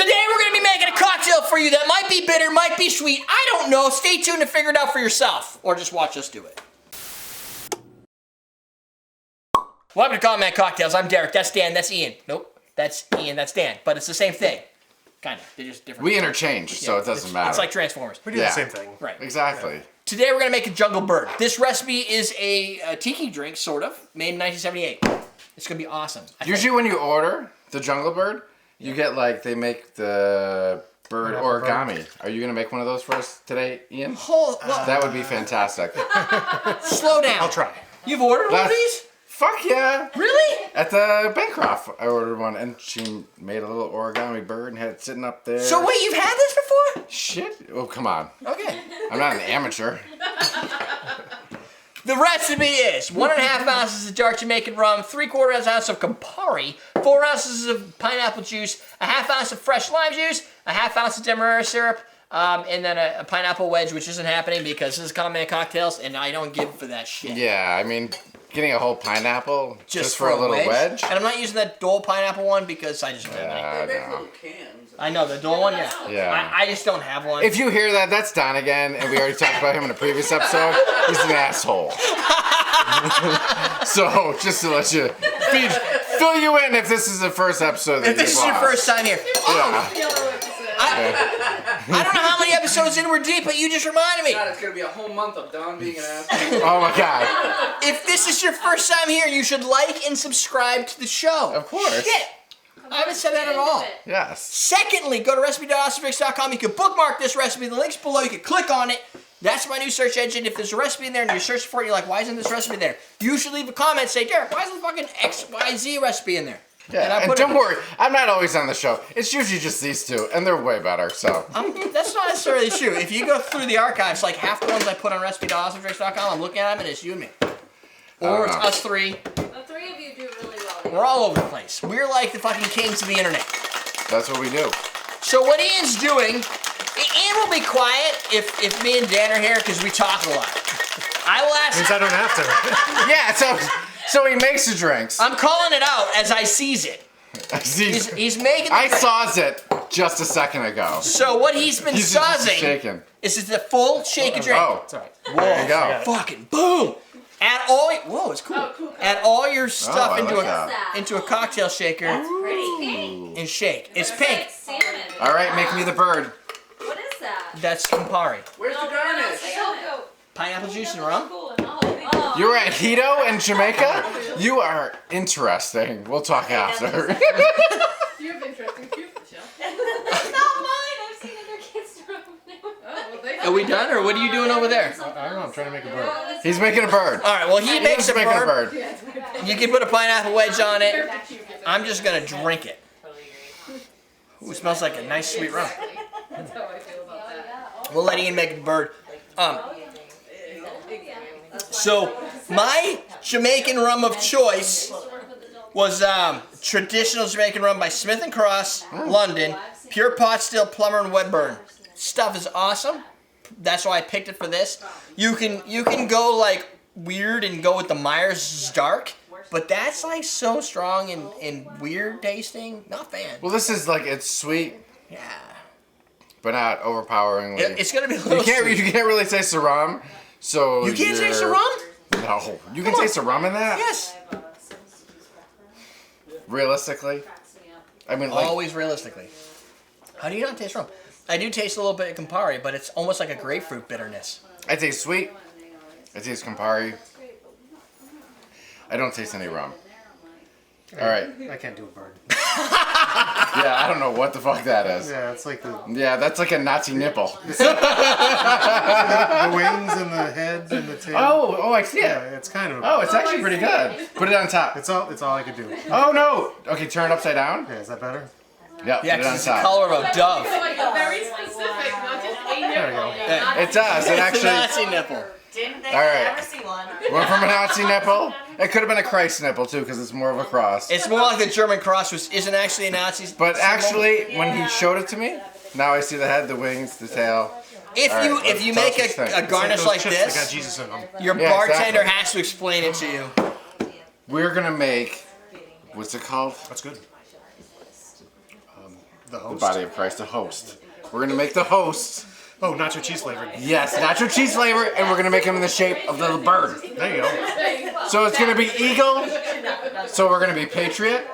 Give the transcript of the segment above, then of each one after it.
Today we're going to be making a cocktail for you that might be bitter, might be sweet. I don't know. Stay tuned to figure it out for yourself. Or just watch us do it. Welcome to Common Man Cocktails. I'm Derrick. That's Dan. That's Ian. Nope. That's Ian. That's Dan. But it's the same thing. Kind of. They're just different. We interchange, so it doesn't matter. It's like Transformers. We do the same thing. Right. Exactly. Yeah. Today we're going to make a jungle bird. This recipe is a Tiki drink, sort of, made in 1978. It's going to be awesome. Usually when you order the jungle bird, you get like, they make the bird origami. Are you going to make one of those for us today, Ian? That would be fantastic. Slow down. I'll try. You've ordered one of these? Fuck yeah. Really? At the Bancroft, I ordered one, and she made a little origami bird and had it sitting up there. So wait, you've had this before? Shit. Oh, come on. Okay. I'm not an amateur. The recipe is 1.5 ounces of dark Jamaican rum, 3/4 ounce of Campari, 4 ounces of pineapple juice, 1/2 ounce of fresh lime juice, 1/2 ounce of Demerara Syrup, and then a pineapple wedge, which isn't happening because this is Common Man Cocktails, and I don't give for that shit. Yeah, I mean, getting a whole pineapple just for a little wedge? And I'm not using that Dole pineapple one because I just don't have any. No. I know, the Dole one, yeah. I just don't have one. If you hear that, that's Don again, and we already talked about him in a previous episode. He's an asshole. So, just to let you fill you in if this is the first episode that if this is your first time here. I don't know how many episodes in we're deep, but you just reminded me. God, it's going to be a whole month of Don being an asshole. Oh my God. If this is your first time here, you should like and subscribe to the show. Of course. Shit. I haven't said that at all. Yes. Secondly, go to recipe.awesomedrinks.com. You can bookmark this recipe. The link's below. You can click on it. That's my new search engine. If there's a recipe in there and you're searching for it, you're like, why isn't this recipe there? You should leave a comment and say, Derrick, why isn't the fucking XYZ recipe in there? Yeah, and don't worry, I'm not always on the show. It's usually just these two, and they're way better, so. That's not necessarily true. If you go through the archives, like half the ones I put on recipe.awesomedrinks.com, I'm looking at them and it's you and me. Or it's us three. The three of you do really well. We're all over the place. We're like the fucking kings of the internet. That's what we do. So what Ian's doing, Ian will be quiet if me and Dan are here because we talk a lot. I will ask. Means I don't have to. Yeah, so he makes the drinks. I'm calling it out as I sees it. He's making. I saws it just a second ago. So what he's been sausing is the full shake and drink. Oh, sorry. Whoa, there you go. Fucking boom! Add all. Whoa, it's cool. Oh, cool. Add all your stuff that? into a cocktail shaker. That's pretty pink. And shake. It's Looks pink. like salmon. All right, make me the bird. What is that? That's Campari. Where's the garnish? Pineapple juice and rum. You're at Hito in Jamaica? You are interesting. We'll talk after. You have interesting too, Michelle. It's not mine. I've seen other kids throw them. Are we done, or what are you doing over there? I don't know, I'm trying to make a bird. He's making a bird. All right, well, he makes a making bird. a bird. You can put a pineapple wedge on it. I'm just going to drink it. Ooh, it smells like a nice sweet rum. That's how I feel about that. We'll let Ian make the bird. So, my Jamaican rum of choice was traditional Jamaican rum by Smith & Cross, London. Pure pot still, plumber, and wet burn. Stuff is awesome. That's why I picked it for this. You can go like weird and go with the Myers Dark, but that's like so strong and weird tasting. Not fan. Well, this is like, it's sweet, Yeah. but not overpoweringly. It's gonna be a little. You can't really taste the rum, so You can't taste the rum? No, you can taste the rum in that. Yes. Realistically, I mean, like, Always realistically. How do you not taste rum? I do taste a little bit of Campari, but it's almost like a grapefruit bitterness. I taste sweet. I taste Campari. I don't taste any rum. All right. I can't do a bird. Yeah, I don't know what the fuck that is. Yeah, it's like the Yeah, that's like a Nazi nipple. wings and the head and the tail. Oh, I see Yeah, it. it's kind of. Oh, it's actually pretty good. Put it on top. It's all I could do. Oh no. Okay, turn it upside down. Yeah, is that better? Yep, Yeah, put it on because it's the top. color of a dove. It's like a very specific, not just a There we nipple. go. It does. It It's a actually Nazi nipple. Didn't think All right. I'd ever see one. went from a Nazi nipple. It could have been a Christ nipple too, because it's more of a cross. It's more like the German cross, which isn't actually a Nazi But symbol. actually, when he showed it to me, now I see the head, the wings, the tail. If All you right, if you let's make tell us what you a think. garnish Those like chips that got this, Jesus in them. your Yeah, bartender exactly. has to explain it to you. We're gonna make, what's it called? That's good. The The host. body of Christ, the host. We're gonna make the host. Oh, nacho cheese flavored. Yes, nacho cheese flavor, and we're gonna make him in the shape of the bird. There you go. So it's gonna be eagle. So we're gonna be patriot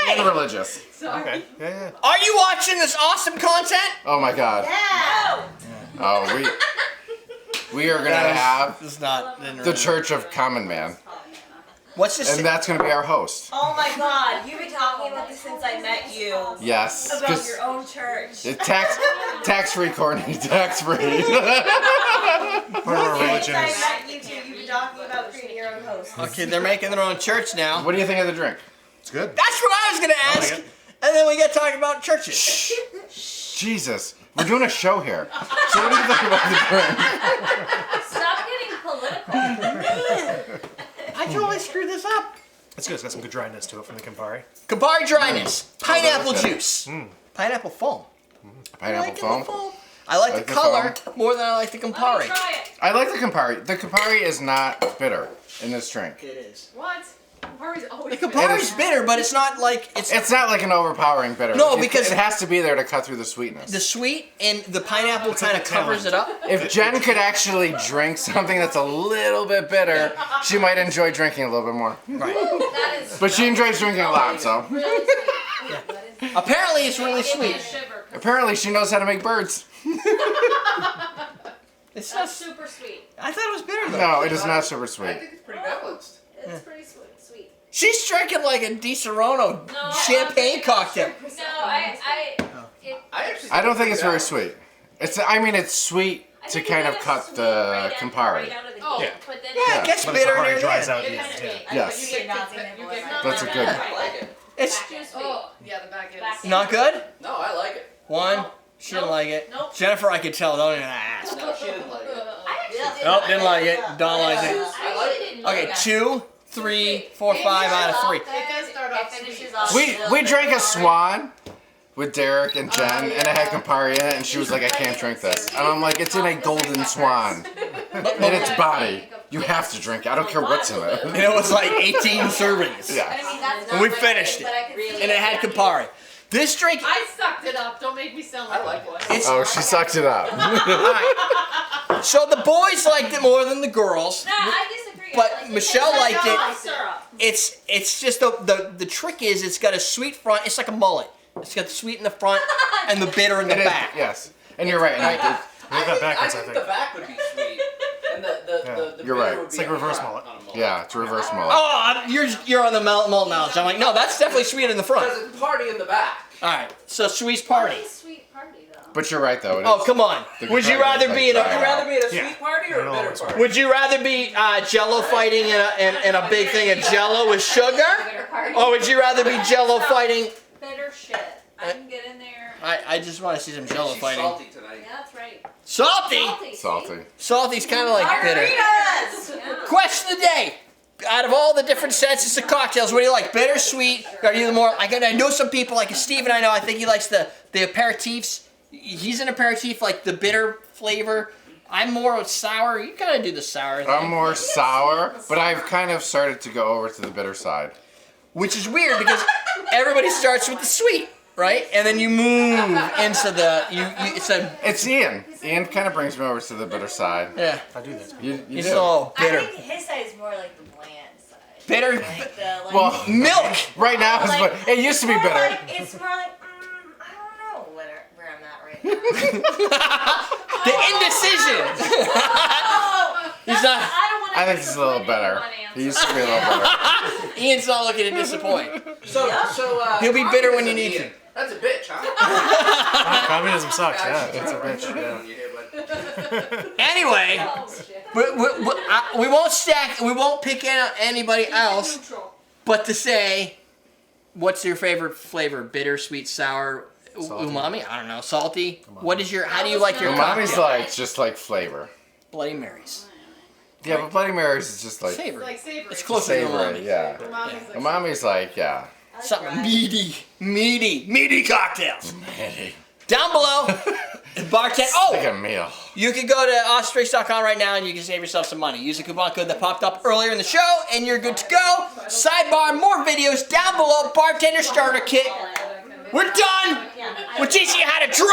and religious. Okay. Yeah. Are you watching this awesome content? Oh my God. Oh, we are gonna have It's not. the Church of Common Man, What's this? and that's gonna be our host. Oh my God, you've been talking about this since I met you. Yes, About because your own church. tax-free, Courtney, tax-free. Part of our Since religion I is. met you two, you've been talking about creating your own host. Okay, they're making their own church now. What do you think of the drink? It's good. That's what I was gonna I like ask. it. And then we got talking about churches. Jesus, we're doing a show here. So what do you think about the drink? Stop getting political. I totally screwed this up. It's good. It's got some good dryness to it from the Campari. Campari dryness, pineapple that's good. juice, pineapple foam. Pineapple foam. I like Like the the color foam. more than I like the Campari. Try it. I like the Campari. The Campari is not bitter in this drink. It is. What? Campari's always The bitter. Campari's bitter, but it's not like It's not like an overpowering bitter. No, because- it has to be there to cut through the sweetness. the sweet and the pineapple like kind of the covers it talent. up. If Jen could actually drink something that's a little bit bitter, she might enjoy drinking a little bit more. Right. That is But she enjoys drinking a lot, so really sweet. Apparently, it's really Give me a sweet. shiver. apparently she knows how to make birds. It's That's not. super sweet. I thought it was bitter though. No, it is not super I sweet. think it's pretty balanced. It's pretty sweet. Sweet. She's drinking like a Di Serono No, champagne cocktail. No, I I actually. I don't think it's very balanced. sweet. It's sweet to kind of cut the Campari. Oh, Yeah. But then Yeah, it gets But the bitter Campari near dries the out. end. Yeah. Yes. You get nothing. You get That's a good. I like it. It's too sweet. Oh, yeah, the back end. Back not good. No, I like it. One, she didn't like it. Nope. Jennifer, I could tell. Don't even ask. No, she didn't like it. I actually did. Nope, didn't like it. Don't like I it. actually didn't like Okay, that. 2, 3, 4, 5 out of 3. It does start off sweet. We drank a swan with Derrick and Jen, and it had Campari in it, and she was like, I can't drink this. And I'm like, it's in a golden swan. In its body. You have to drink it. I don't care what's in And it. it was like 18 servings. Yeah. And we finished it. And it had Campari. This drink, I sucked it up. Don't make me sound like I like a boy. it. it's Oh, she sucked it up. alright. So the boys liked it more than the girls. Nah, I disagree. But I like Michelle liked it. Syrup. It's just the trick is it's got a sweet front. It's like a mullet. It's got the sweet in the front and the bitter in the It is, back. yes. And you're right. And We have that backwards, I I think think. the back would be sweet. And the You're bitter right. would It's be like a reverse front, mullet. not a mullet. yeah, it's a reverse mullet. Oh, you're on the malt knowledge. I'm like, no, that's definitely sweet in the front. Because it's party in the back. All right, so sweet's party. Nice sweet party though. But you're right, though. It Oh, is- come on. The Would you Campari rather is like be in dry a Would you rather be at a Yeah. sweet party or It'll a bitter always party? Would you rather be Jello fighting in a big thing of Jello with sugar, Bitter party. or would you rather be Jello fighting? Bitter shit. I can get in there. I just want to see some Jello She's fighting. salty tonight. Yeah, that's right. Salty. see? Salty. Salty's kind of like bitter. Margaritas! Yeah. Question of the day. Out of all the different senses of cocktails, what do you like? Bitter, sweet? Are you the more? I know some people like Steven. I know. I think he likes the aperitifs. He's an aperitif, like the bitter flavor. I'm more sour. You gotta do the sour thing. I'm more sour, but I've kind of started to go over to the bitter side. Which is weird because everybody starts with the sweet, right? And then you move into the it's a It's Ian. Ian kind of brings me over to the bitter side. yeah. I do that. You It's do. all I bitter. think his side is more like the bland side. Bitter Like the, like, Well, milk. right now, like, it used to be more bitter. Like, it's more like, I don't know where I'm at right now. The indecision. Oh, He's not. I don't want to. I think it's a little better. He used to be a little better. Ian's not looking to disappoint. So He'll be bitter when you need Ian. That's a bitch, huh? Communism sucks. Yeah, Actually, it's a I'm bitch. right Yeah. on you here, but- Anyway, Oh shit. we won't stack. We won't pick out anybody else. Neutral. But to say, what's your favorite flavor? Bitter, sweet, sour, Salty. umami? I don't know. Salty. What is your? How do you like your Umami's cocktail? like just like flavor. Bloody Marys. Yeah, but Bloody Mary's is just like Savory. Like savory. It's closer to savory. umami. Yeah. Umami's like Umami's like yeah. Something meaty cocktails. Down below, bartend. Like Oh, a meal. you can go to Ostrace.com right now and you can save yourself some money. Use the coupon code that popped up earlier in the show and you're good to go. Sidebar, more videos down below. Bartender starter kit. We're done. Yeah. We're teaching you how to drink.